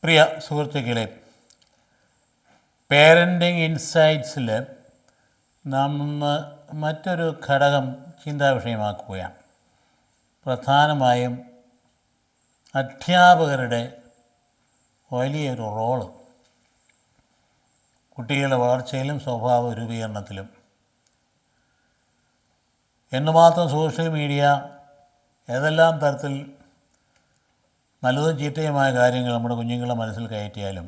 പ്രിയ സുഹൃത്തുക്കളെ, പേരൻറ്റിങ് ഇൻസൈറ്റ്സിൽ നാം ഇന്ന് മറ്റൊരു ഘടകം ചിന്താ വിഷയമാക്കുകയാണ്. പ്രധാനമായും അധ്യാപകരുടെ വലിയൊരു റോള് കുട്ടികളുടെ വളർച്ചയിലും സ്വഭാവ രൂപീകരണത്തിലും. എന്തുമാത്രം സോഷ്യൽ മീഡിയ ഏതെല്ലാം തരത്തിൽ നല്ലതും ചീത്തയുമായ കാര്യങ്ങൾ നമ്മുടെ കുഞ്ഞുങ്ങളുടെ മനസ്സിൽ കയറ്റിയാലും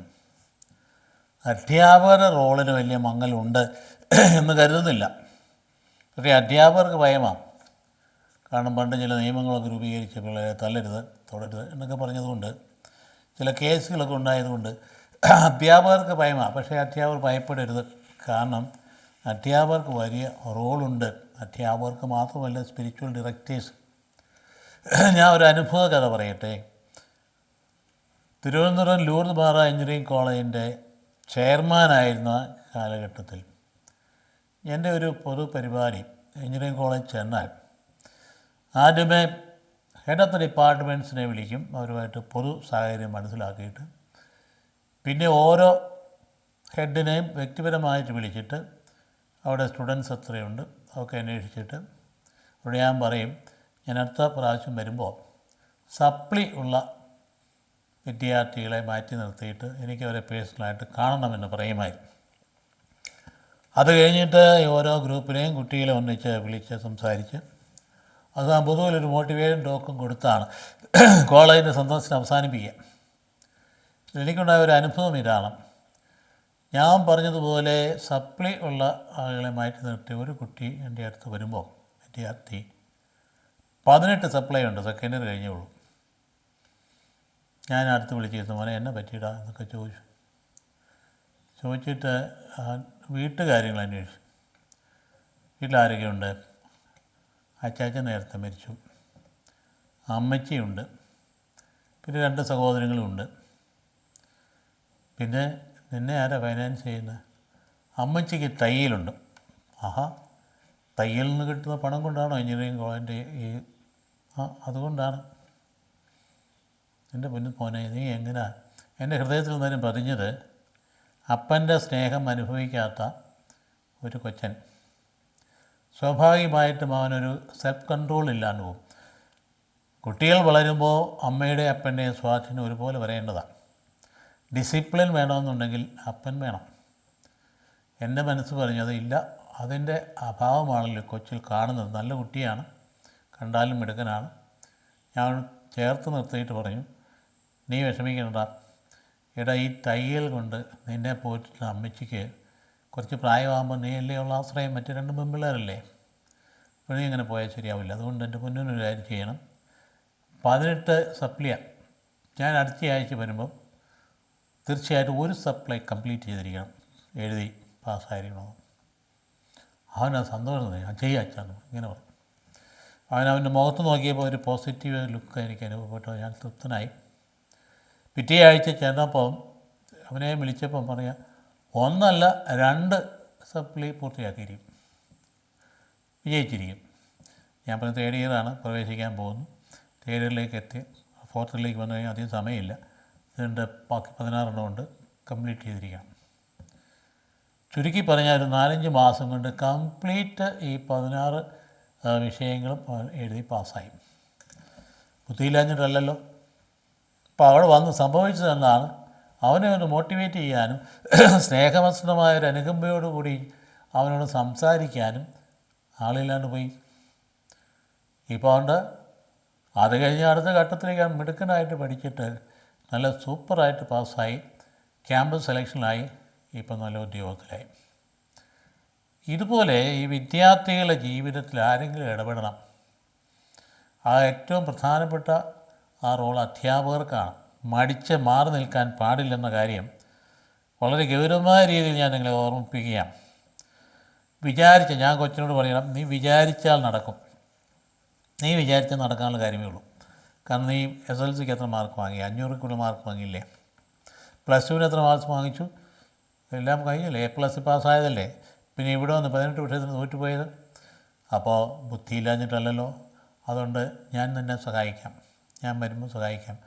അധ്യാപകരുടെ റോളിന് വലിയ മങ്ങലുണ്ട് എന്ന് കരുതുന്നില്ല. പക്ഷേ അധ്യാപകർക്ക് ഭയമാണ്. കാരണം പണ്ട് ചില നിയമങ്ങളൊക്കെ രൂപീകരിച്ച് പിള്ളേരെ തല്ലരുത്, തൊടരുത് എന്നൊക്കെ പറഞ്ഞതുകൊണ്ട്, ചില കേസുകളൊക്കെ ഉണ്ടായതുകൊണ്ട് അധ്യാപകർക്ക് ഭയമാണ്. പക്ഷേ അധ്യാപകർ ഭയപ്പെടരുത്. കാരണം അധ്യാപകർക്ക് വലിയ റോളുണ്ട്. അധ്യാപകർക്ക് മാത്രമല്ല, സ്പിരിച്വൽ ഡയറക്ടേഴ്സ്. ഞാൻ ഒരു അനുഭവ കഥ പറയട്ടെ. തിരുവനന്തപുരം ലൂർദ് മാറ എഞ്ചിനീയറിംഗ് കോളേജിൻ്റെ ചെയർമാനായിരുന്ന കാലഘട്ടത്തിൽ എൻ്റെ ഒരു പൊതു പരിപാടി എഞ്ചിനീയറിംഗ് കോളേജ് ചെന്നാൽ ആദ്യമേ ഹെഡ് ഓഫ് ദ ഡിപ്പാർട്ട്മെൻറ്റ്സിനെ വിളിക്കും. അവരുമായിട്ട് പൊതു സാഹചര്യം മനസ്സിലാക്കിയിട്ട് പിന്നെ ഓരോ ഹെഡിനെയും വ്യക്തിപരമായിട്ട് വിളിച്ചിട്ട് അവിടെ സ്റ്റുഡൻസ് എത്രയുണ്ട് അതൊക്കെ അന്വേഷിച്ചിട്ട് അവിടെ ഞാൻ പറയും, ഞാൻ അടുത്ത പ്രാവശ്യം വരുമ്പോൾ സപ്ലി ഉള്ള വിദ്യാർത്ഥികളെ മാറ്റി നിർത്തിയിട്ട് എനിക്ക് അവരെ പേഴ്സണലായിട്ട് കാണണമെന്ന് പറയുമായിരുന്നു. അത് കഴിഞ്ഞിട്ട് ഓരോ ഗ്രൂപ്പിനെയും കുട്ടികളെ ഒന്നിച്ച് വിളിച്ച് സംസാരിച്ച് അത് പൊതുവിലൊരു മോട്ടിവേഷൻ ടോക്കും കൊടുത്താണ് കോളേജിൻ്റെ സന്ദർശനം അവസാനിപ്പിക്കുക. എനിക്കുണ്ടായ ഒരു അനുഭവം ഇതാണ്. ഞാൻ പറഞ്ഞതുപോലെ സപ്ലി ഉള്ള ആളുകളെ മാറ്റി നിർത്തി ഒരു കുട്ടി എൻ്റെ അടുത്ത് വരുമ്പോൾ, വിദ്യാർത്ഥി 18 സപ്ലൈ ഉണ്ട്, സെക്കൻഡ് ഇയർ കഴിഞ്ഞേ ഉള്ളൂ. ഞാൻ അടുത്ത് വിളിച്ചിരുന്നു, മോനെ എന്നെ പറ്റിയിടാ എന്നൊക്കെ ചോദിച്ചിട്ട് വീട്ടുകാര്യങ്ങൾ അന്വേഷിച്ചു. വീട്ടിലാരൊക്കെയുണ്ട്? അച്ചാച്ചൻ നേരത്തെ മരിച്ചു, അമ്മച്ചിയുണ്ട്, പിന്നെ 2 സഹോദരങ്ങളുമുണ്ട്. പിന്നെ നിന്നെ ആരാ ഫൈനാൻസ് ചെയ്യുന്നത്? അമ്മച്ചിക്ക് തയ്യലുണ്ട്. ആഹാ, തയ്യലിൽ നിന്ന് കിട്ടുന്ന പണം കൊണ്ടാണോ എഞ്ചിനീയറിംഗ് കോളേജിൻ്റെ അതുകൊണ്ടാണ്. എൻ്റെ പൊന്നു മോനെ, നീ എങ്ങനെയാ? എൻ്റെ ഹൃദയത്തിൽ നിന്നും പതിഞ്ഞത്, അപ്പൻ്റെ സ്നേഹം അനുഭവിക്കാത്ത ഒരു കൊച്ചൻ സ്വാഭാവികമായിട്ടും അവനൊരു സെൽഫ് കൺട്രോൾ ഇല്ലാണ്ട് പോകും. കുട്ടികൾ വളരുമ്പോൾ അമ്മയുടെ അപ്പൻ്റെയും സ്വാധീനം ഒരുപോലെ വരേണ്ടതാണ്. ഡിസിപ്ലിൻ വേണമെന്നുണ്ടെങ്കിൽ അപ്പൻ വേണം. എൻ്റെ മനസ്സ് പറഞ്ഞത് ഇല്ല, അതിൻ്റെ അഭാവമാണല്ലോ കൊച്ചിൽ കാണുന്നത്. നല്ല കുട്ടിയാണ്, കണ്ടാലും മിടുക്കനാണ്. ഞാൻ ചേർത്ത് നിർത്തിയിട്ട് പറഞ്ഞു, നീ വിഷമിക്കണ്ട, എടാ ഈ തയ്യൽ കൊണ്ട് നിന്നെ പോയിട്ടുള്ള അമ്മച്ചിക്ക് കുറച്ച് പ്രായമാകുമ്പോൾ നീ അല്ലേ ഉള്ള ആശ്രയം, മറ്റു 2 പെൺപിള്ളേരല്ലേ, അപ്പോൾ നീ ഇങ്ങനെ പോയാൽ ശരിയാവില്ല. അതുകൊണ്ട് എൻ്റെ മുന്നിനൊരു കാര്യം ചെയ്യണം, 18 സപ്ലിയ ഞാൻ അടുത്ത ആഴ്ച വരുമ്പം തീർച്ചയായിട്ടും ഒരു സപ്ലൈ കംപ്ലീറ്റ് ചെയ്തിരിക്കണം, എഴുതി പാസ്സായിരിക്കണമെന്ന്. അവനത് സന്തോഷം ഞാൻ ചെയ്യാച്ചാന്ന് ഇങ്ങനെ പറഞ്ഞു. അവൻ്റെ മുഖത്ത് നോക്കിയപ്പോൾ ഒരു പോസിറ്റീവ് ലുക്ക് എനിക്ക് അനുഭവപ്പെട്ടു. ഞാൻ തൃപ്തനായി. പിറ്റേ ആഴ്ച ചെന്നപ്പോൾ അവനെ വിളിച്ചപ്പം പറയാം, 1 അല്ല 2 സപ്ലി പൂർത്തിയാക്കിയിരിക്കും, വിജയിച്ചിരിക്കും. ഞാൻ പറഞ്ഞ 3rd ഇയറാണ്, പ്രവേശിക്കാൻ പോകുന്നു. 3rd ഇയറിലേക്ക് എത്തി. 4th ഇയറിലേക്ക് വന്നു കഴിഞ്ഞാൽ അധികം സമയമില്ല. ഇതിൻ്റെ ബാക്കി 16 കൊണ്ട് കംപ്ലീറ്റ് ചെയ്തിരിക്കണം. ചുരുക്കി പറഞ്ഞാൽ ഒരു 4-5 മാസം കൊണ്ട് കംപ്ലീറ്റ് ഈ 16 വിഷയങ്ങളും എഴുതി പാസ്സായി. ബുദ്ധിയില്ലാഞ്ഞിട്ടല്ലല്ലോ. അപ്പോൾ അവിടെ വന്ന് സംഭവിച്ചതെന്നാണ്, അവനെ ഒന്ന് മോട്ടിവേറ്റ് ചെയ്യാനും സ്നേഹമസ്തമായൊരു അനുകമ്പയോടുകൂടി അവനോട് സംസാരിക്കാനും ആളില്ലാണ്ട് പോയി. ഇപ്പോൾ ഉണ്ട്. അത് കഴിഞ്ഞ് അടുത്ത ഘട്ടത്തിലേക്ക് മിടുക്കനായിട്ട് പഠിച്ചിട്ട് നല്ല സൂപ്പറായിട്ട് പാസ്സായി, ക്യാമ്പസ് സെലക്ഷനിലായി, ഇപ്പം നല്ല ഉദ്യോഗത്തിലായി. ഇതുപോലെ ഈ വിദ്യാർത്ഥികളുടെ ജീവിതത്തിൽ ആരെങ്കിലും ഇടപെടണം. ആ ഏറ്റവും പ്രധാനപ്പെട്ട ആ റോൾ അധ്യാപകർക്കാണ്. മടിച്ച് മാറി നിൽക്കാൻ പാടില്ലെന്ന കാര്യം വളരെ ഗൗരവമായ രീതിയിൽ ഞാൻ നിങ്ങളെ ഓർമ്മിപ്പിക്കുകയാണ്. ഞാൻ കൊച്ചിനോട് പറയണം, നീ വിചാരിച്ചാൽ നടക്കും. നീ വിചാരിച്ചാൽ നടക്കാനുള്ള കാര്യമേ ഉള്ളൂ. കാരണം നീ SLCക്ക് എത്ര മാർക്ക് വാങ്ങി? 500 മാർക്ക് വാങ്ങിയില്ലേ? +2 എത്ര മാർക്ക് വാങ്ങിച്ചു? എല്ലാം കഴിഞ്ഞില്ലേ? A+ പാസ്സായതല്ലേ? പിന്നെ ഇവിടെ വന്ന് 18 വിഷയത്തിന് തോറ്റുപോയത്. അപ്പോൾ ബുദ്ധിയില്ലാഞ്ഞിട്ടല്ലല്ലോ. അതുകൊണ്ട് ഞാൻ നിന്നെ സഹായിക്കാം, ഞാൻ വരുമ്പോൾ സഹായിക്കാം.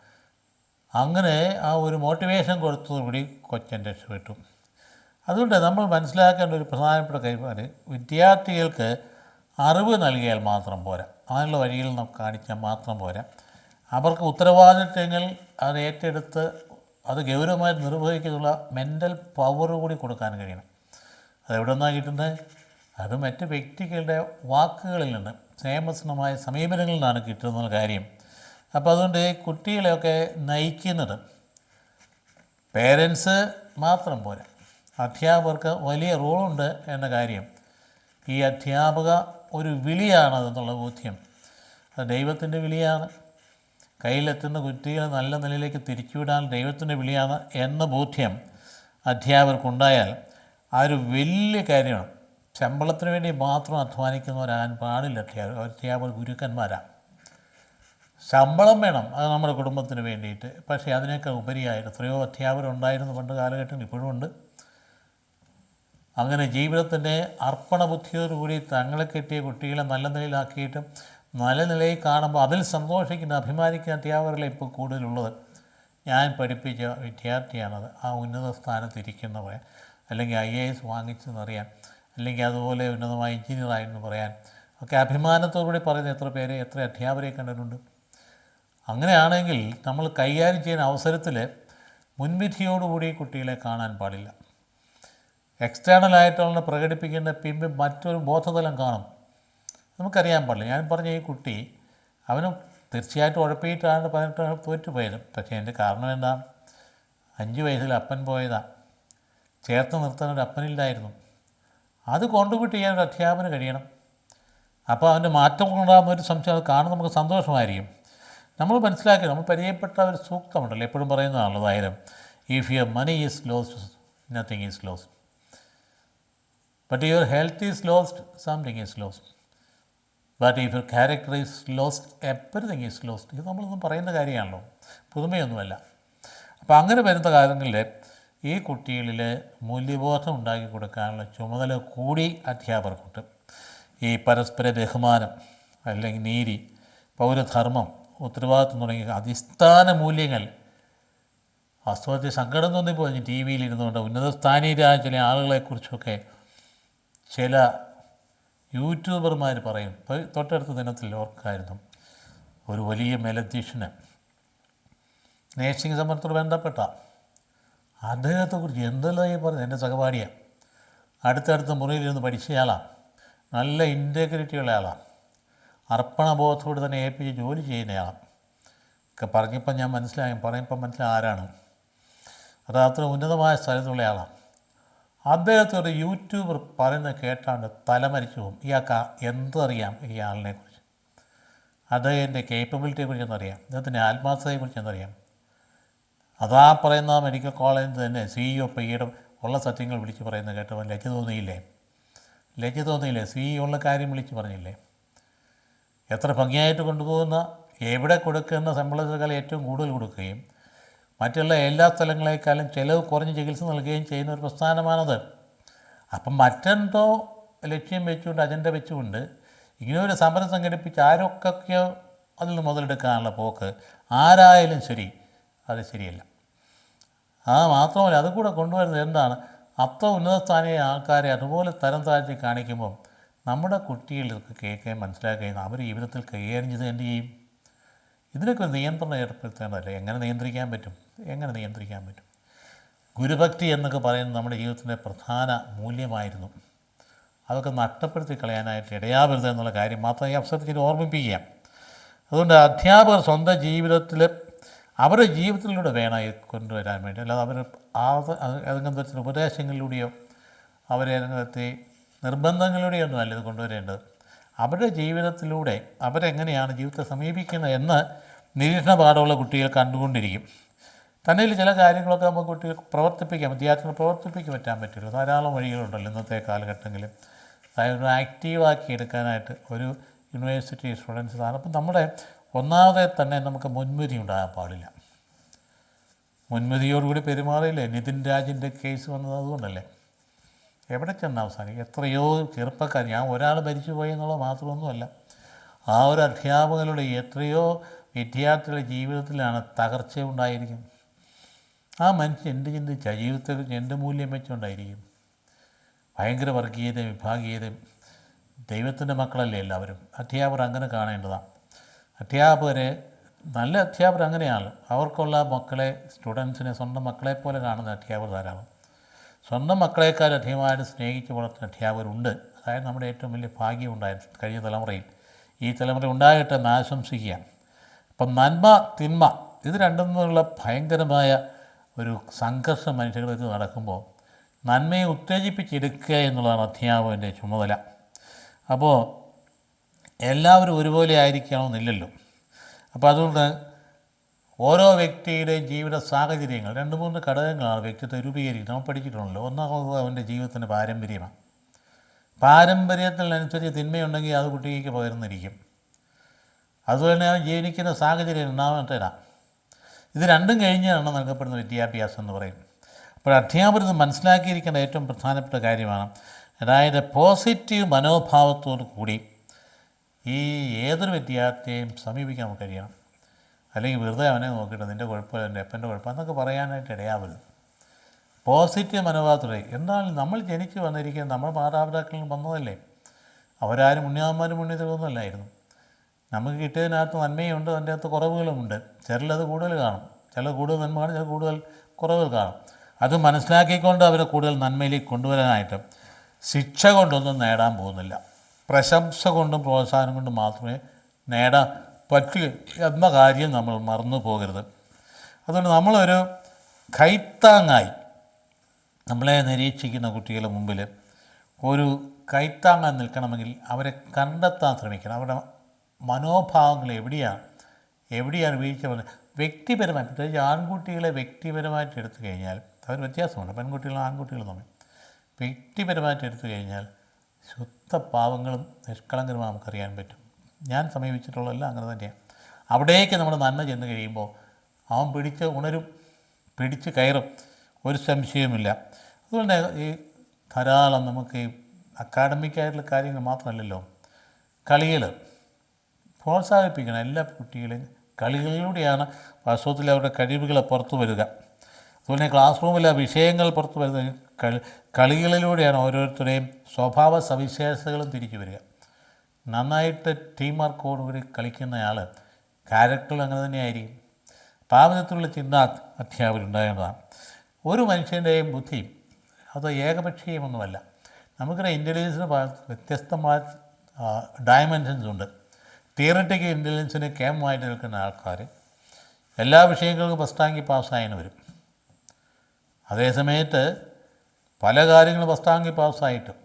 അങ്ങനെ ആ ഒരു മോട്ടിവേഷൻ കൊടുത്തതോടുകൂടി കൊച്ചൻ രക്ഷപ്പെട്ടു. അതുകൊണ്ട് നമ്മൾ മനസ്സിലാക്കേണ്ട ഒരു പ്രധാനപ്പെട്ട കാര്യം, വിദ്യാർത്ഥികൾക്ക് അറിവ് നൽകിയാൽ മാത്രം പോരാ, അതിനുള്ള വഴികൾ നമുക്ക് കാണിച്ചാൽ മാത്രം പോരാ. അവർക്ക് ഉത്തരവാദിത്തങ്ങൾ അത് ഏറ്റെടുത്ത് അത് ഗൗരവമായി നിർവഹിക്കാനുള്ള മെൻ്റൽ പവർ കൂടി കൊടുക്കാൻ കഴിയണം. അതെവിടെ നിന്നാണ് കിട്ടുന്നത്? അത് മറ്റ് വ്യക്തികളുടെ വാക്കുകളിൽ നിന്ന്, നിയമസനമായ സമീപനങ്ങളിൽ നിന്നാണ് കിട്ടുന്ന കാര്യം. അപ്പോൾ അതുകൊണ്ട് കുട്ടികളെയൊക്കെ നയിക്കുന്നത് പേരൻസ് മാത്രം പോരാ, അധ്യാപകർക്ക് വലിയ റോളുണ്ട് എന്ന കാര്യം. ഈ അധ്യാപക ഒരു വിളിയാണതെന്നുള്ള ബോധ്യം, അത് ദൈവത്തിൻ്റെ വിളിയാണ്. കയ്യിലെത്തുന്ന കുട്ടികളെ നല്ല നിലയിലേക്ക് തിരിച്ചുവിടാൻ ദൈവത്തിൻ്റെ വിളിയാണ് എന്ന ബോധ്യം അധ്യാപകർക്കുണ്ടായാൽ ആ ഒരു വലിയ കാര്യമാണ്. ശമ്പളത്തിന് വേണ്ടി മാത്രം അധ്വാനിക്കുന്നവരാകാൻ പാടില്ല അധ്യാപകർ. ഗുരുക്കന്മാരാണ്. ശമ്പളം വേണം, അത് നമ്മുടെ കുടുംബത്തിന് വേണ്ടിയിട്ട്. പക്ഷേ അതിനേക്കാൾ ഉപരിയായിട്ട് എത്രയോ അധ്യാപകരുണ്ടായിരുന്നു പണ്ട് കാലഘട്ടത്തിൽ, ഇപ്പോഴും ഉണ്ട്. അങ്ങനെ ജീവിതത്തിൻ്റെ അർപ്പണ ബുദ്ധിയോടുകൂടി തങ്ങളെ കിട്ടിയ കുട്ടികളെ നല്ല നിലയിലാക്കിയിട്ട് നല്ല നിലയിൽ കാണുമ്പോൾ അതിൽ സന്തോഷിക്കുന്ന, അഭിമാനിക്കുന്ന അധ്യാപകരല്ലേ ഇപ്പോൾ കൂടുതലുള്ളത്. ഞാൻ പഠിപ്പിച്ച വിദ്യാർത്ഥിയാണത്, ആ ഉന്നത സ്ഥാനത്തിരിക്കുന്നവരെ, അല്ലെങ്കിൽ IAS വാങ്ങിച്ചെന്നറിയാൻ, അല്ലെങ്കിൽ അതുപോലെ ഉന്നതമായ എഞ്ചിനീയറായെന്ന് പറയാൻ ഒക്കെ അഭിമാനത്തോടുകൂടി പറയുന്ന എത്ര അധ്യാപകരെ കണ്ടിട്ടുണ്ട്. അങ്ങനെയാണെങ്കിൽ നമ്മൾ കൈകാര്യം ചെയ്യുന്ന അവസരത്തിൽ മുൻവിധിയോടുകൂടി കുട്ടികളെ കാണാൻ പാടില്ല. എക്സ്റ്റേണലായിട്ടുള്ള പ്രകടിപ്പിക്കേണ്ട പിമ്പ് മറ്റൊരു ബോധതലം കാണും, നമുക്കറിയാൻ പാടില്ല. ഞാൻ പറഞ്ഞ ഈ കുട്ടി അവന് തീർച്ചയായിട്ടും ഉഴപ്പിയിട്ടാണ് 18 തോറ്റുപോയത്. പക്ഷേ എൻ്റെ കാരണം എന്താ? 5 വയസ്സിൽ അപ്പൻ പോയതാണ്, ചേർത്ത് നിർത്താൻ ഒരു അപ്പനില്ലായിരുന്നു. അത് കോൺട്രിബ്യൂട്ട് ചെയ്യാൻ ഒരു അധ്യാപനം കഴിയണം. അപ്പോൾ അവൻ്റെ മാറ്റം കൊണ്ടാകുന്ന ഒരു സംശയം, അത് കാണുമ്പോൾ നമുക്ക് സന്തോഷമായിരിക്കും. നമ്മൾ മനസ്സിലാക്കി, നമ്മൾ പരിചയപ്പെട്ട ഒരു സൂക്തമുണ്ടല്ലോ, എപ്പോഴും പറയുന്നതാണല്ലോ, അതായത് if your money is lost nothing is lost, but your health is lost something is lost, but if your character is lost everything is lost. ഇത് നമ്മളൊന്നും പറയുന്ന കാര്യമാണല്ലോ, പുതുമയൊന്നുമല്ല. അപ്പോൾ അങ്ങനെ വരുന്ന കാര്യങ്ങളിൽ ഈ കുട്ടികളിൽ മൂല്യബോധം ഉണ്ടാക്കി കൊടുക്കാനുള്ള ചുമതല കൂടി അധ്യാപകർക്കുണ്ട്. ഈ പരസ്പര ബഹുമാനം, അല്ലെങ്കിൽ നീതി, പൗരധർമ്മം, ഉത്തരവാദിത്വം തുടങ്ങിയ അടിസ്ഥാന മൂല്യങ്ങൾ. വാസ്തവത്തിൽ സങ്കടം തോന്നിപ്പോൾ ടി വിയിലിരുന്നുകൊണ്ട് ഉന്നതസ്ഥാനീയരായ ചില ആളുകളെക്കുറിച്ചൊക്കെ ചില യൂട്യൂബർമാർ പറയും. ഇപ്പോൾ തൊട്ടടുത്ത ദിനത്തിൽ ഓർക്കായിരുന്നു, ഒരു വലിയ മേലധ്യക്ഷന് നേഴ്സിംഗ് സമരത്തോട് ബന്ധപ്പെട്ട അദ്ദേഹത്തെക്കുറിച്ച് എന്തെല്ലാം പറഞ്ഞു. എൻ്റെ സഹപാഠിയാണ്, അടുത്തടുത്ത മുറിയിലിരുന്ന് പഠിച്ചയാളാണ്, നല്ല ഇൻറ്റഗ്രിറ്റിയുള്ള ആളാണ്, അർപ്പണബോധത്തോട് തന്നെ ഏൽപ്പിച്ച് ജോലി ചെയ്യുന്നയാളാണ് ഒക്കെ പറഞ്ഞപ്പോൾ ഞാൻ പറയുമ്പോൾ മനസ്സിലായി ആരാണ്. അത് അത്ര ഉന്നതമായ സ്ഥലത്തുള്ള ആളാണ്. അദ്ദേഹത്തെ ഒരു യൂട്യൂബർ പറയുന്നത് കേട്ടാണ്ട് തലമരിച്ചു പോകും. ഇയാൾക്ക് എന്തറിയാം ഈ ആളിനെക്കുറിച്ച്, അദ്ദേഹത്തിൻ്റെ കേപ്പബിലിറ്റിയെക്കുറിച്ച് എന്നറിയാം, അദ്ദേഹത്തിൻ്റെ ആത്മാർത്ഥതയെക്കുറിച്ച് എന്നറിയാം. അതാ പറയുന്ന മെഡിക്കൽ കോളേജിൽ തന്നെ CEO ഈയിടെ ഉള്ള സത്യങ്ങൾ വിളിച്ച് പറയുന്നത് കേട്ടപ്പോൾ ലജ്ജ തോന്നിയില്ലേ? CEO ഉള്ള കാര്യം വിളിച്ച് പറഞ്ഞില്ലേ? എത്ര ഭംഗിയായിട്ട് കൊണ്ടുപോകുന്ന, എവിടെ കൊടുക്കുന്ന ശമ്പളത്തേക്കാൾ ഏറ്റവും കൂടുതൽ കൊടുക്കുകയും മറ്റുള്ള എല്ലാ സ്ഥലങ്ങളെക്കാളും ചിലവ് കുറഞ്ഞ് ചികിത്സ നൽകുകയും ചെയ്യുന്ന ഒരു പ്രസ്ഥാനമാണത്. അപ്പം മറ്റെന്തോ ലക്ഷ്യം വെച്ചുകൊണ്ട്, അജണ്ട വെച്ചുകൊണ്ട് ഇങ്ങനെ ഒരു സമരം സംഘടിപ്പിച്ച് ആരൊക്കെയോ അതിൽ നിന്ന് മുതലെടുക്കാനുള്ള പോക്ക് ആരായാലും ശരി, അത് ശരിയല്ല. മാത്രമല്ല അതുകൂടെ കൊണ്ടുവരുന്നത് എന്താണ്? അത്ര ഉന്നതസ്ഥാനീയ ആൾക്കാരെ അതുപോലെ തരം താഴ്ത്തി കാണിക്കുമ്പം നമ്മുടെ കുട്ടികൾക്ക് കേൾക്കുകയും മനസ്സിലാക്കുകയും അവർ ജീവിതത്തിൽ കൈകാര്യം ചെയ്ത് എന്ത് ചെയ്യും? ഇതിനൊക്കെ ഒരു നിയന്ത്രണം ഏർപ്പെടുത്തേണ്ടതല്ലേ? എങ്ങനെ നിയന്ത്രിക്കാൻ പറ്റും? ഗുരുഭക്തി എന്നൊക്കെ പറയുന്നത് നമ്മുടെ ജീവിതത്തിൻ്റെ പ്രധാന മൂല്യമായിരുന്നു. അതൊക്കെ നഷ്ടപ്പെടുത്തി കളയാനായിട്ട് ഇടയാവരുത് എന്നുള്ള കാര്യം മാത്രം ഈ അവസരത്തിൽ ഓർമ്മിപ്പിക്കുക. അതുകൊണ്ട് അധ്യാപകർ സ്വന്തം ജീവിതത്തിൽ അവരുടെ ജീവിതത്തിലൂടെ വേണം കൊണ്ടുവരാൻ വേണ്ടി, അല്ലാതെ അവർ ഏതെങ്കിലും തരത്തിലുള്ള ഉപദേശങ്ങളിലൂടെയോ അവരേതെങ്കിലും നിർബന്ധങ്ങളിലൂടെയോ ഒന്നും അല്ല ഇത് കൊണ്ടുവരേണ്ടത്. അവരുടെ ജീവിതത്തിലൂടെ അവരെങ്ങനെയാണ് ജീവിതത്തെ സമീപിക്കുന്നത് എന്ന് നിരീക്ഷണ പാഠമുള്ള കുട്ടികൾ കണ്ടുകൊണ്ടിരിക്കും. തന്നിൽ ചില കാര്യങ്ങളൊക്കെ നമുക്ക് കുട്ടികൾക്ക് വിദ്യാർത്ഥികൾ പ്രവർത്തിപ്പിക്കാൻ പറ്റില്ല. ധാരാളം വഴികളുണ്ടല്ലോ ഇന്നത്തെ കാലഘട്ടങ്ങളിൽ. അതായത് ആക്റ്റീവാക്കി എടുക്കാനായിട്ട് ഒരു യൂണിവേഴ്സിറ്റി സ്റ്റുഡൻസ് ആണ്. അപ്പം നമ്മുടെ ഒന്നാമതെ തന്നെ നമുക്ക് മുൻവിധി ഉണ്ടാകാൻ പാടില്ല. മുൻവിധിയോടുകൂടി പെരുമാറിയില്ലേ നിതിൻ രാജിൻ്റെ കേസ് വന്നത്? അതുകൊണ്ടല്ലേ. എവിടെ ചെന്ന് അവസാനിക്കും? എത്രയോ ചെറുപ്പക്കാർ, ഞാൻ ഒരാൾ മരിച്ചു പോയി എന്നുള്ളത് മാത്രമൊന്നുമല്ല, ആ ഒരു അധ്യാപകരുടെ എത്രയോ വിദ്യാർത്ഥിയുടെ ജീവിതത്തിലാണ് തകർച്ച ഉണ്ടായിരിക്കും. ആ മനുഷ്യൻ എന്ത് ചിന്തിച്ച ജീവിതത്തിൽ എന്ത് മൂല്യം വെച്ചുകൊണ്ടായിരിക്കും? ഭയങ്കര വർഗീയതയും വിഭാഗീയതയും. ദൈവത്തിൻ്റെ മക്കളല്ലേ എല്ലാവരും. അധ്യാപകർ അങ്ങനെ കാണേണ്ടതാണ്. അധ്യാപകരെ നല്ല അധ്യാപകർ അങ്ങനെയാണ്. അവർക്കുള്ള മക്കളെ, സ്റ്റുഡൻസിനെ സ്വന്തം മക്കളെപ്പോലെ കാണുന്ന അധ്യാപകർ ധാരാളം. സ്വന്തം മക്കളെക്കാൾ അധികമായിട്ട് സ്നേഹിച്ച് വളർത്തുന്ന അധ്യാപകരുണ്ട്. അതായത് നമ്മുടെ ഏറ്റവും വലിയ ഭാഗ്യം ഉണ്ടായിരുന്നു കഴിഞ്ഞ തലമുറയിൽ. ഈ തലമുറ ഉണ്ടാകട്ടെ എന്ന് ആശംസിക്കുക. അപ്പം നന്മ തിന്മ ഇത് രണ്ടും നിന്നുള്ള ഭയങ്കരമായ ഒരു സംഘർഷം മനുഷ്യർക്ക് നടക്കുമ്പോൾ നന്മയെ ഉത്തേജിപ്പിച്ചെടുക്കുക എന്നുള്ളതാണ് അധ്യാപകൻ്റെ ചുമതല. അപ്പോൾ എല്ലാവരും ഒരുപോലെ ആയിരിക്കണമെന്നില്ലല്ലോ. അപ്പോൾ അതുകൊണ്ട് ഓരോ വ്യക്തിയുടെയും ജീവിത സാഹചര്യങ്ങൾ 2-3 ഘടകങ്ങളാണ് വ്യക്തിത്വം രൂപീകരിക്കുന്നത്. നമ്മൾ പഠിച്ചിട്ടുണ്ടല്ലോ. ഒന്നാമത് അവൻ്റെ ജീവിതത്തിൻ്റെ പാരമ്പര്യമാണ്. പാരമ്പര്യത്തിനനുസരിച്ച് തിന്മയുണ്ടെങ്കിൽ അത് കുട്ടിക്ക് പകർന്നിരിക്കും. അതുപോലെ അവൻ ജീവിക്കുന്ന സാഹചര്യം രണ്ടാമത്തേതാണ്. ഇത് രണ്ടും കഴിഞ്ഞാണ് നൽകപ്പെടുന്ന വിദ്യാഭ്യാസം എന്ന് പറയുന്നത്. അപ്പോൾ അധ്യാപകർ ഇത് മനസ്സിലാക്കിയിരിക്കേണ്ട ഏറ്റവും പ്രധാനപ്പെട്ട കാര്യമാണ്. അതായത് പോസിറ്റീവ് മനോഭാവത്തോടു കൂടി ഈ ഏതൊരു വിദ്യാർത്ഥിയെയും സമീപിക്കാൻ നമുക്ക് കഴിയണം. അല്ലെങ്കിൽ വെറുതെ അവനെ നോക്കിയിട്ട് നിൻ്റെ കുഴപ്പമില്ല, എൻ്റെ അപ്പൻ്റെ കുഴപ്പം എന്നൊക്കെ പറയാനായിട്ട് ഇടയാവരുത്. പോസിറ്റീവ് മനോഭാവത്തോടെ. എന്നാൽ നമ്മൾ ജനിച്ച് വന്നിരിക്കുന്നത് നമ്മൾ മാതാപിതാക്കളിൽ വന്നതല്ലേ. അവരാരും ഉണ്ണിയാന്മാരും ഉണ്ണിയതൊന്നുമല്ലായിരുന്നു. നമുക്ക് കിട്ടിയതിനകത്ത് നന്മയുണ്ട്, അതിൻ്റെ അകത്ത് കുറവുകളുമുണ്ട്. ചിലത് കൂടുതൽ കാണും, ചില കൂടുതൽ നന്മ കാണും, ചില കൂടുതൽ കുറവുകൾ കാണും. അത് മനസ്സിലാക്കിക്കൊണ്ട് അവരെ കൂടുതൽ നന്മയിലേക്ക് കൊണ്ടുവരാനായിട്ട് ശിക്ഷ കൊണ്ടൊന്നും നേടാൻ പോകുന്നില്ല. പ്രശംസ കൊണ്ടും പ്രോത്സാഹനം കൊണ്ടും മാത്രമേ നേടാൻ പറ്റൂ എന്ന കാര്യം നമ്മൾ മറന്നു പോകരുത്. അതുകൊണ്ട് നമ്മളൊരു കൈത്താങ്ങായി നമ്മളെ നിരീക്ഷിക്കുന്ന കുട്ടികളുടെ മുമ്പിൽ ഒരു കൈത്താങ്ങാൻ നിൽക്കണമെങ്കിൽ അവരെ കണ്ടെത്താൻ ശ്രമിക്കണം. അവരുടെ മനോഭാവങ്ങൾ എവിടെയാണ് വീഴ്ച വന്നത്. വ്യക്തിപരമായി പ്രത്യേകിച്ച് ആൺകുട്ടികളെ വ്യക്തിപരമായിട്ട് എടുത്തു കഴിഞ്ഞാൽ അവർ വ്യത്യാസമുണ്ട് പെൺകുട്ടികളും ആൺകുട്ടികളും തമ്മിൽ. വ്യക്തിപരമായിട്ട് എടുത്തു കഴിഞ്ഞാൽ ശുദ്ധ പാവങ്ങളും നിഷ്കളങ്കരുമായി നമുക്കറിയാൻ പറ്റും. ഞാൻ സമീപിച്ചിട്ടുള്ളതെല്ലാം അങ്ങനെ തന്നെയാണ്. അവിടേക്ക് നമ്മുടെ നന്മ ചെന്ന് കഴിയുമ്പോൾ അവൻ പിടിച്ച് ഉണരും, പിടിച്ച് കയറും, ഒരു സംശയവുമില്ല. അതുകൊണ്ട് ഈ ധാരാളം നമുക്ക് ഈ അക്കാഡമിക്കായിട്ടുള്ള കാര്യങ്ങൾ മാത്രമല്ലല്ലോ, കളികൾ പ്രോത്സാഹിപ്പിക്കണം. എല്ലാ കുട്ടികളെയും കളികളിലൂടെയാണ് വാസ്തവത്തിൽ അവരുടെ കഴിവുകളെ പുറത്തു വരിക. അതുപോലെ ക്ലാസ് റൂമിലെ വിഷയങ്ങൾ പുറത്തു വരുന്നത് കളികളിലൂടെയാണ്. ഓരോരുത്തരുടെയും സ്വഭാവ സവിശേഷതകളും തിരിച്ചു വരിക. നന്നായിട്ട് ടീം വർക്കോടുകൂടി കളിക്കുന്നയാൾ ക്യാരക്ടറും അങ്ങനെ തന്നെയായിരിക്കും. പാവനത്തിലുള്ള ചിന്ത അധ്യാപകരുണ്ടാകേണ്ടതാണ്. ഒരു മനുഷ്യൻ്റെയും ബുദ്ധിയും അത് ഏകപക്ഷീയമൊന്നുമല്ല. നമുക്കിടെ ഇൻ്റലിജൻസിന് വ്യത്യസ്തമായ ഡയമെൻഷൻസ് ഉണ്ട്. തിയററ്റിക്കൽ ഇൻ്റലിജൻസിന് കേമമായിട്ട് നിൽക്കുന്ന ആൾക്കാർ എല്ലാ വിഷയങ്ങൾക്കും ഫസ്റ്റ് റാങ്കിൽ പാസ്സായതിന് വരും. അതേസമയത്ത് പല കാര്യങ്ങളും ഫസ്റ്റ് റാങ്കിൽ പാസ്സായിട്ടും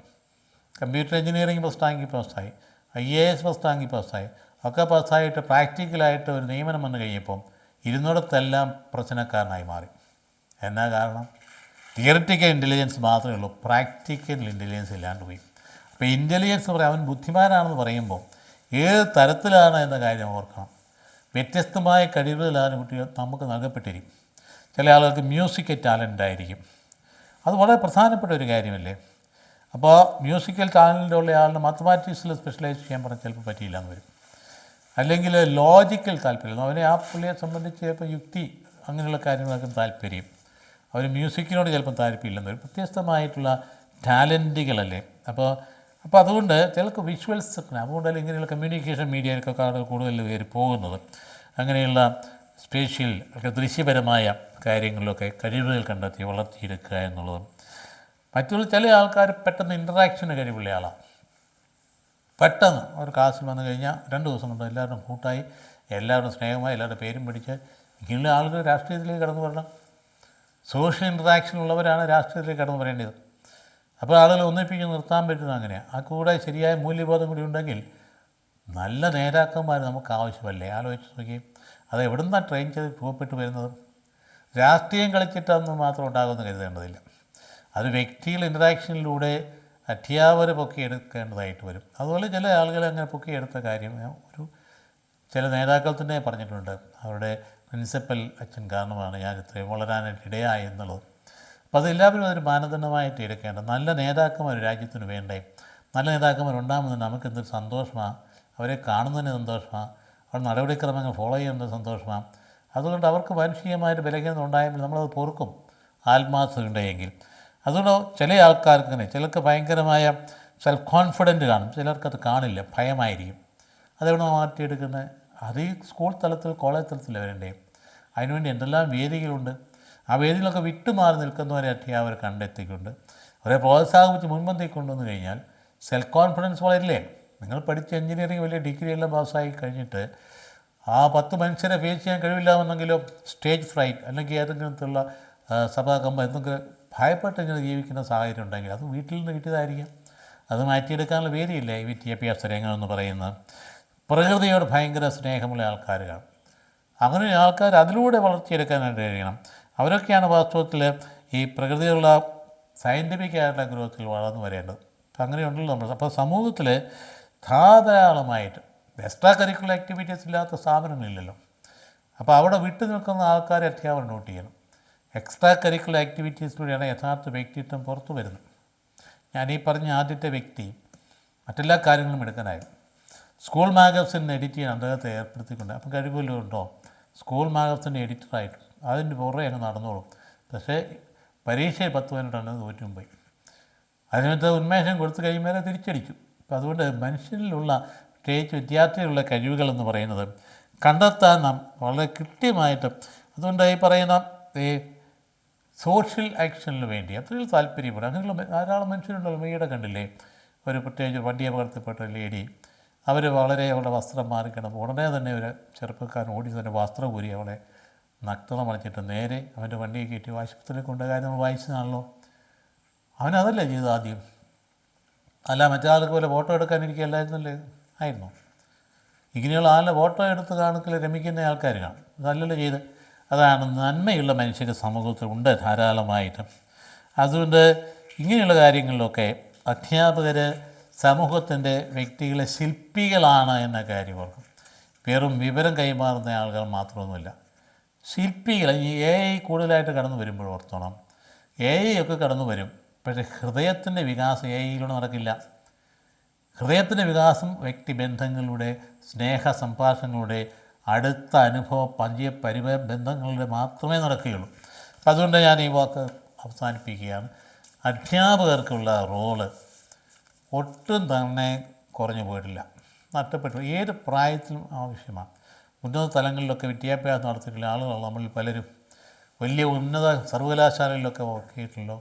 കമ്പ്യൂട്ടർ എഞ്ചിനീയറിംഗ് ഫസ്റ്റ് റാങ്കിൽ പാസ്സായി, IAS ഫസ്റ്റ് റാങ്കിൽ പാസ്സായി, ഒക്കെ പാസ്സായിട്ട് പ്രാക്ടിക്കലായിട്ട് ഒരു നിയമനം വന്നു കഴിഞ്ഞപ്പം ഇരുന്നിടത്തെല്ലാം പ്രശ്നക്കാരനായി മാറി. എന്നാ കാരണം? തിയററ്റിക്കൽ ഇൻ്റലിജൻസ് മാത്രമേ ഉള്ളൂ, പ്രാക്ടിക്കൽ ഇൻ്റലിജൻസ് ഇല്ലാണ്ട് പോയി. അപ്പോൾ ഇൻ്റലിജൻസ് പറയാം, അവൻ ബുദ്ധിമാനാണെന്ന് പറയുമ്പോൾ ഏത് തരത്തിലാണ് എന്ന കാര്യം ഓർക്കണം. വ്യത്യസ്തമായ കഴിവുകളാണ് കുട്ടികൾ നമുക്ക് നൽകപ്പെട്ടിരിക്കും. ചില ആളുകൾക്ക് മ്യൂസിക്കൽ ടാലൻ്റ് ആയിരിക്കും. അത് വളരെ പ്രധാനപ്പെട്ട ഒരു കാര്യമല്ലേ. അപ്പോൾ മ്യൂസിക്കൽ ടാലൻ്റുള്ള ആളിന് മാത്തമാറ്റിക്സിൽ സ്പെഷ്യലൈസ് ചെയ്യാൻ പറഞ്ഞാൽ ചിലപ്പോൾ പറ്റിയില്ല എന്ന് വരും. അല്ലെങ്കിൽ ലോജിക്കൽ താല്പര്യം, അവനെ ആ പുള്ളിയെ സംബന്ധിച്ച് ചിലപ്പോൾ യുക്തി അങ്ങനെയുള്ള കാര്യങ്ങളൊക്കെ താല്പര്യം, അവർ മ്യൂസിക്കിനോട് ചിലപ്പോൾ താല്പര്യമില്ലെന്ന് വരും. വ്യത്യസ്തമായിട്ടുള്ള ടാലൻറ്റുകളല്ലേ. അപ്പോൾ അതുകൊണ്ട് ചിലർക്ക് വിഷ്വൽസ്, അതുകൊണ്ടല്ല ഇങ്ങനെയുള്ള കമ്മ്യൂണിക്കേഷൻ മീഡിയയിലൊക്കെ ആളുകൾ കൂടുതൽ കയറി പോകുന്നത്. അങ്ങനെയുള്ള സ്പേഷ്യൽ ദൃശ്യപരമായ കാര്യങ്ങളിലൊക്കെ കഴിവുകൾ കണ്ടെത്തി വളർത്തിയെടുക്കുക എന്നുള്ളതും. മറ്റുള്ള ചില ആൾക്കാർ പെട്ടെന്ന് ഇൻറ്ററാക്ഷന് കഴിവുള്ള ആളാണ്. പെട്ടെന്ന് ഒരു ക്ലാസ്സിൽ വന്നു കഴിഞ്ഞാൽ 2 ദിവസം കൊണ്ട് എല്ലാവരും കൂട്ടായി, എല്ലാവരും സ്നേഹമായി, എല്ലാവരുടെ പേരും പിടിച്ച് ഇങ്ങനെയുള്ള ആളുകൾ രാഷ്ട്രീയത്തിലേക്ക് കടന്നു വരണം. സോഷ്യൽ ഇൻറ്ററാക്ഷൻ ഉള്ളവരാണ് രാഷ്ട്രീയത്തിലേക്ക് കടന്നു വരേണ്ടത്. അപ്പോൾ ആളുകൾ ഒന്നിപ്പിച്ച് നിർത്താൻ പറ്റുന്നത് അങ്ങനെയാണ്. ആ കൂടെ ശരിയായ മൂല്യബോധം കൂടി ഉണ്ടെങ്കിൽ നല്ല നേതാക്കന്മാർ നമുക്ക് ആവശ്യമല്ലേ. ആലോചിച്ച് നോക്കി, അത് എവിടെ നിന്നാണ് ട്രെയിൻ ചെയ്ത് രൂപപ്പെട്ട് വരുന്നത്? രാഷ്ട്രീയം കളിച്ചിട്ടൊന്നും മാത്രം ഉണ്ടാകുമെന്ന് കരുതേണ്ടതില്ല. അത് വ്യക്തികൾ ഇൻറ്ററാക്ഷനിലൂടെ അധ്യാപകരെ പൊക്കിയെടുക്കേണ്ടതായിട്ട് വരും. അതുപോലെ ചില ആളുകൾ അങ്ങനെ പൊക്കിയെടുത്ത കാര്യം ചില നേതാക്കൾ തന്നെ പറഞ്ഞിട്ടുണ്ട്, അവരുടെ പ്രിൻസിപ്പൽ അച്ഛൻ കാരണമാണ് ഞാൻ ഇത്രയും വളരാനായിട്ട് ഇടയായി എന്നുള്ളത്. അപ്പോൾ അതെല്ലാവരും അതൊരു മാനദണ്ഡമായിട്ട് എടുക്കേണ്ട. നല്ല നേതാക്കന്മാർ രാജ്യത്തിന് വേണ്ടേ. നല്ല നേതാക്കന്മാർ ഉണ്ടാകുന്നത് നമുക്കെന്തൊരു സന്തോഷമാണ്, അവരെ കാണുന്നതിന് സന്തോഷമാണ്, അവർ നടപടിക്രമങ്ങൾ ഫോളോ ചെയ്യുന്നത് സന്തോഷമാണ്. അതുകൊണ്ട് അവർക്ക് മാനുഷികമായിട്ട് ബലഹീനത ഉണ്ടായെങ്കിൽ നമ്മളത് പൊറുക്കും, ആത്മാർത്ഥത ഉണ്ടെങ്കിൽ. അതുകൊണ്ട് ചില ആൾക്കാർക്ക് തന്നെ, ചിലർക്ക് ഭയങ്കരമായ സെൽഫ് കോൺഫിഡൻറ്റ് കാണും, ചിലർക്കത് കാണില്ല, ഭയമായിരിക്കും. അതെവിടെ മാറ്റിയെടുക്കുന്നത്? അത് ഈ സ്കൂൾ തലത്തിൽ, കോളേജ് തലത്തിൽ വരണ്ടേ? അതിനുവേണ്ടി എന്തെല്ലാം വേദികളുണ്ട്. ആ വേദികളൊക്കെ വിട്ടുമാറി നിൽക്കുന്നവരെ അധ്യാപകർ കണ്ടെത്തിക്കൊണ്ട് അവരെ പ്രോത്സാഹിപ്പിച്ച് മുൻപന്തി കൊണ്ടുവന്നു കഴിഞ്ഞാൽ സെൽഫ് കോൺഫിഡൻസ് വളരില്ലേ? നിങ്ങൾ പഠിച്ച എഞ്ചിനീയറിംഗ് വലിയ ഡിഗ്രി എല്ലാം പാസ്സായി കഴിഞ്ഞിട്ട് ആ 10 മനുഷ്യരെ ഫേസ് ചെയ്യാൻ കഴിവില്ലാമെന്നെങ്കിലോ സ്റ്റേജ് ഫ്രൈറ്റ് അല്ലെങ്കിൽ ഏതെങ്കിലും തരത്തിലുള്ള സഭാകമ്പം എന്തെങ്കിലും ഭയപ്പെട്ട് ഇങ്ങനെ ജീവിക്കുന്ന സാഹചര്യം ഉണ്ടെങ്കിൽ അത് വീട്ടിൽ നിന്ന് കിട്ടിയതായിരിക്കാം. അത് മാറ്റിയെടുക്കാനുള്ള വേദിയില്ല ഈ വിദ്യാഭ്യാസ രംഗം എന്ന് പറയുന്നത്. പ്രകൃതിയോട് ഭയങ്കര സ്നേഹമുള്ള ആൾക്കാർ കാണും. അങ്ങനെ ആൾക്കാർ അതിലൂടെ വളർത്തിയെടുക്കാനായിട്ട് കഴിയണം. അവരൊക്കെയാണ് വാസ്തവത്തിൽ ഈ പ്രകൃതിയുള്ള സയൻറ്റിഫിക്കായിട്ടുള്ള ഗ്രോത്തിൽ വളർന്നു വരേണ്ടത്. അപ്പം അങ്ങനെയുണ്ടല്ലോ നമ്മൾ. അപ്പോൾ സമൂഹത്തിൽ ധാരാളമായിട്ട് എക്സ്ട്രാ കരിക്കുലർ ആക്ടിവിറ്റീസ് ഇല്ലാത്ത സ്ഥാപനങ്ങളില്ലല്ലോ. അപ്പോൾ അവിടെ വിട്ടു നിൽക്കുന്ന ആൾക്കാരെ അധ്യാപകർ നോട്ട് ചെയ്യണം. എക്സ്ട്രാ കരിക്കുലർ ആക്ടിവിറ്റീസിലൂടെയാണ് യഥാർത്ഥ വ്യക്തിത്വം പുറത്തു വരുന്നത്. ഞാനീ പറഞ്ഞ ആദ്യത്തെ വ്യക്തി മറ്റെല്ലാ കാര്യങ്ങളും എടുക്കാനായിരുന്നു. സ്കൂൾ മാഗസിൻ എഡിറ്റ് ചെയ്യാൻ അദ്ദേഹത്തെ ഏർപ്പെടുത്തിക്കൊണ്ട്, അപ്പം കഴിവുമല്ലോ ഉണ്ടോ സ്കൂൾ മാഗസിൻ്റെ എഡിറ്ററായിട്ട് അതിൻ്റെ പുറകെ അങ്ങ് നടന്നോളും. പക്ഷേ പരീക്ഷയിൽ 10-15 തോറ്റും പോയി. അതിനകത്ത് ഉന്മേഷം കൊടുത്തു കഴിയുമ്പോൾ തിരിച്ചടിക്കും. അപ്പം അതുകൊണ്ട് മനുഷ്യനിലുള്ള പ്രത്യേകിച്ച് വിദ്യാർത്ഥികളുടെ കഴിവുകളെന്ന് പറയുന്നത് കണ്ടെത്താൻ നാം വളരെ കൃത്യമായിട്ട്, അതുകൊണ്ട് ഈ പറയുന്ന ഈ സോഷ്യൽ ആക്ഷനിന് വേണ്ടി അത്രയും താല്പര്യപ്പെടും. അങ്ങനെയുള്ള ധാരാളം മനുഷ്യരുണ്ടല്ലോ. ഈയിടെ കണ്ടില്ലേ ഒരു പ്രത്യേകിച്ച് വണ്ടി അപകടത്തിൽപ്പെട്ട ലേഡി, അവർ വളരെ അവളുടെ വസ്ത്രം മാറിക്കണം, ഉടനെ തന്നെ ഒരു ചെറുപ്പക്കാരൻ ഓടി തന്നെ വസ്ത്രം ഊരി അവളെ നഗ്നത മറിച്ചിട്ട് നേരെ അവൻ്റെ വണ്ടിയെ കയറ്റി ആശുപത്രിയിൽ കൊണ്ട കാര്യം നമ്മൾ വായിച്ചതാണല്ലോ. അവനതല്ലേ ചെയ്തത് ആദ്യം? അല്ല മറ്റേ ആൾക്ക് പോലെ ഫോട്ടോ എടുക്കാനിരിക്കുകയല്ലായിരുന്നല്ലേ? ആയിരുന്നു. ഇങ്ങനെയുള്ള ആളുടെ ഫോട്ടോ എടുത്ത് കാണുക്കൽ രമിക്കുന്ന ആൾക്കാർ കാണും. അതല്ലല്ലോ ചെയ്ത്. അതാണ് നന്മയുള്ള മനുഷ്യർ സമൂഹത്തിലുണ്ട് ധാരാളമായിട്ട്. അതുകൊണ്ട് ഇങ്ങനെയുള്ള കാര്യങ്ങളിലൊക്കെ അധ്യാപകർ സമൂഹത്തിൻ്റെ വ്യക്തികളെ ശില്പികളാണ് എന്ന കാര്യം ഓർക്കും. വെറും വിവരം കൈമാറുന്ന ആളുകൾ മാത്രമൊന്നുമില്ല, ശില്പികൾ. ഈ AI കൂടുതലായിട്ട് കടന്നു വരുമ്പോൾ ഓർത്തോണം, AI ഒക്കെ കടന്നു വരും, പക്ഷേ ഹൃദയത്തിൻ്റെ വികാസം AIയിലൂടെ നടക്കില്ല. ഹൃദയത്തിൻ്റെ വികാസം വ്യക്തിബന്ധങ്ങളുടെ, സ്നേഹ സംഭാഷണങ്ങളുടെ, അടുത്ത അനുഭവ ബന്ധങ്ങളുടെ മാത്രമേ നടക്കുകയുള്ളൂ. അപ്പം അതുകൊണ്ട് ഞാൻ ഈ വാക്ക് അവസാനിപ്പിക്കുകയാണ്. അധ്യാപകർക്കുള്ള റോള് ഒട്ടും തന്നെ കുറഞ്ഞു പോയിട്ടില്ല, നഷ്ടപ്പെട്ടു. ഏത് പ്രായത്തിലും ആവശ്യമാണ്. ഉന്നത തലങ്ങളിലൊക്കെ വിദ്യാഭ്യാസം നടത്തിയിട്ടുള്ള ആളുകളാണ് നമ്മളിൽ പലരും. വലിയ ഉന്നത സർവകലാശാലയിലൊക്കെ വർക്ക് ചെയ്തിട്ടുള്ളൂ.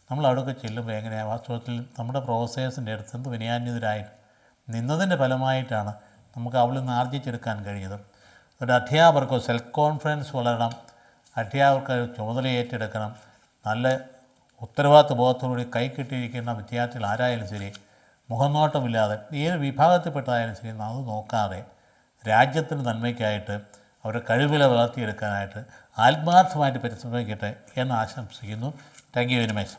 നമ്മൾ അവിടെയൊക്കെ ചെല്ലുമ്പോൾ എങ്ങനെയാണ് വാസ്തവത്തിൽ നമ്മുടെ പ്രൊഫസേഴ്സിൻ്റെ അടുത്ത് എന്ത് വിനയാന്യതരായി നിന്നതിൻ്റെ ഫലമായിട്ടാണ് നമുക്ക് അവിടെ നിന്ന് ആർജിച്ചെടുക്കാൻ കഴിഞ്ഞത്. അതുകൊണ്ട് അധ്യാപകർക്ക് സെൽഫ് കോൺഫിഡൻസ് വളരണം, അധ്യാപകർക്ക് ചുമതല ഏറ്റെടുക്കണം. നല്ല ഉത്തരവാദിത്വ ബോധത്തോടുകൂടി കൈക്കിട്ടിരിക്കുന്ന വിദ്യാർത്ഥികൾ ആരായാലും ശരി, മുഖനോട്ടമില്ലാതെ ഏത് വിഭാഗത്തിൽപ്പെട്ടതായാലും ശരി, അത് നോക്കാതെ രാജ്യത്തിൻ്റെ നന്മയ്ക്കായിട്ട് അവരുടെ കഴിവുകളെ വളർത്തിയെടുക്കാനായിട്ട് ആത്മാർത്ഥമായിട്ട് പരിശ്രമിക്കട്ടെ എന്ന് ആശംസിക്കുന്നു. Thank you very much.